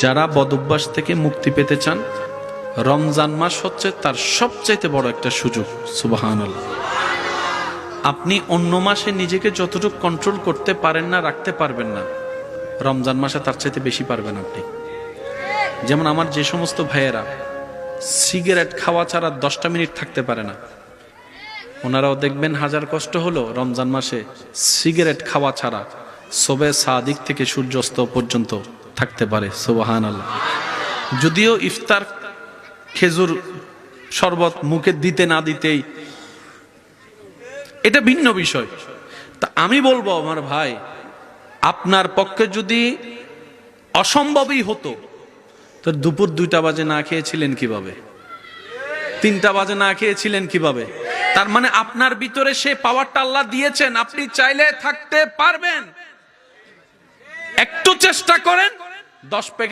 যারা বদভ্যাস থেকে মুক্তি পেতে চান, রমজান মাস হচ্ছে তার সবচাইতে বড় একটা সুযোগ। সুবহানাল্লাহ। আপনি অন্য মাসে নিজেকে যতটুকু কন্ট্রোল করতে পারেন না, রাখতে পারবেন না, রমজান মাসে তার চাইতে বেশি পারবেন আপনি। যেমন আমার যে সমস্ত ভাইয়েরা সিগারেট খাওয়া ছাড়া 10টা মিনিট থাকতে পারে না, ওনারাও দেখবেন হাজার কষ্ট হলো রমজান মাসে সিগারেট খাওয়া ছাড়া সবে সাদিক থেকে সূর্যাস্ত পর্যন্ত থাকতে পারে। সুবহানাল্লাহ। যদিও ইফতার খেজুর শরবত মুখে দিতে না দিতেই এটা ভিন্ন বিষয়। তা আমি বলবো আমার ভাই, আপনার পক্ষে যদি অসম্ভবই হতো তো দুপুর 2টা বাজে না খেয়েছিলেন কিভাবে, 3টা বাজে না খেয়েছিলেন কিভাবে? তার মানে আপনার ভিতরে সে পাওয়ারটা আল্লাহ দিয়েছেন, আপনি চাইলে থাকতে পারবেন। একটু চেষ্টা করেন, 10 প্যাকেট